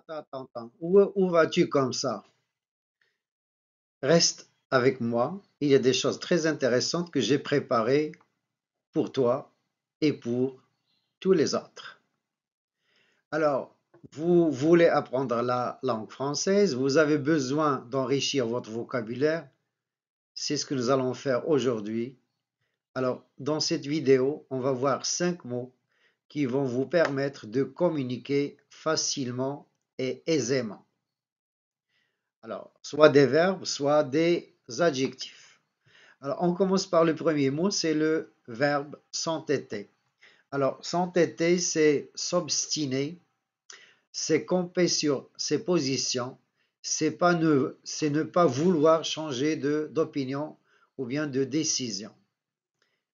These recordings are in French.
Attends. Où vas-tu comme ça? Reste avec moi. Il y a des choses très intéressantes que j'ai préparées pour toi et pour tous les autres. Alors, vous voulez apprendre la langue française, vous avez besoin d'enrichir votre vocabulaire. C'est ce que nous allons faire aujourd'hui. Alors, dans cette vidéo, on va voir 5 mots qui vont vous permettre de communiquer facilement et aisément. Alors, soit des verbes, soit des adjectifs. Alors, on commence par le premier mot, c'est le verbe s'entêter. Alors, s'entêter, c'est s'obstiner, c'est camper sur ses positions, c'est ne pas vouloir changer d'opinion ou bien de décision.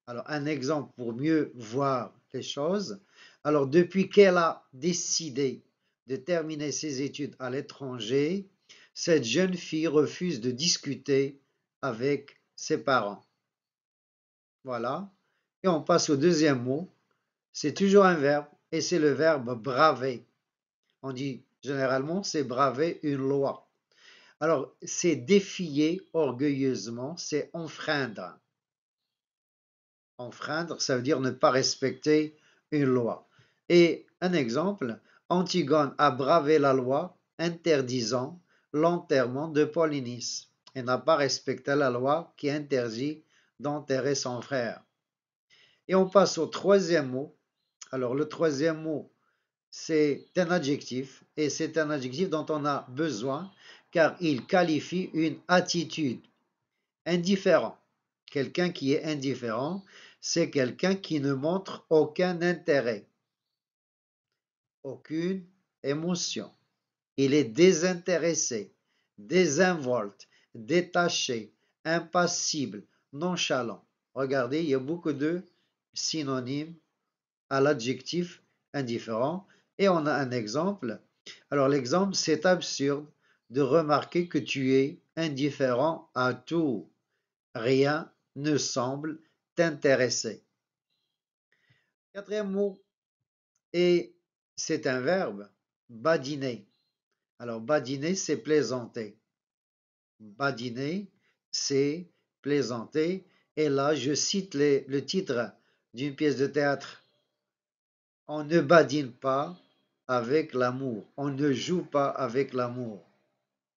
Alors, un exemple pour mieux voir les choses. Alors, depuis qu'elle a décidé de terminer ses études à l'étranger, cette jeune fille refuse de discuter avec ses parents. Voilà. Et on passe au deuxième mot. C'est toujours un verbe et c'est le verbe braver. On dit généralement c'est braver une loi. Alors, c'est défier orgueilleusement, c'est enfreindre. Enfreindre, ça veut dire ne pas respecter une loi. Et un exemple, Antigone a bravé la loi interdisant l'enterrement de Polynice. Elle n'a pas respecté la loi qui interdit d'enterrer son frère. Et on passe au troisième mot. Alors le troisième mot, c'est un adjectif, et c'est un adjectif dont on a besoin car il qualifie une attitude. Indifférent. Quelqu'un qui est indifférent, c'est quelqu'un qui ne montre aucun intérêt, aucune émotion. Il est désintéressé, désinvolte, détaché, impassible, nonchalant. Regardez, il y a beaucoup de synonymes à l'adjectif indifférent. Et on a un exemple. Alors l'exemple, c'est absurde de remarquer que tu es indifférent à tout. Rien ne semble t'intéresser. Quatrième mot, et c'est un verbe, badiner. Alors badiner, c'est plaisanter. Badiner, c'est plaisanter. Et là, je cite le titre d'une pièce de théâtre. On ne badine pas avec l'amour. On ne joue pas avec l'amour.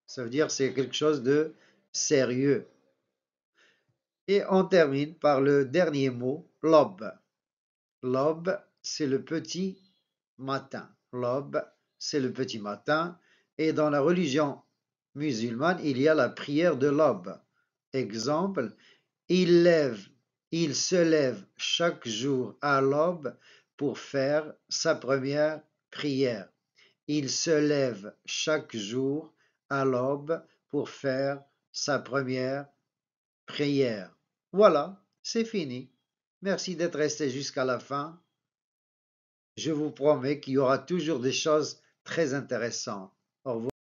Ça veut dire que c'est quelque chose de sérieux. Et on termine par le dernier mot, l'aube. L'aube, c'est le petit matin. L'aube, c'est le petit matin. Et dans la religion musulmane, il y a la prière de l'aube. Exemple, il se lève chaque jour à l'aube pour faire sa première prière. Il se lève chaque jour à l'aube pour faire sa première prière. Voilà, c'est fini. Merci d'être resté jusqu'à la fin. Je vous promets qu'il y aura toujours des choses très intéressantes. Au revoir.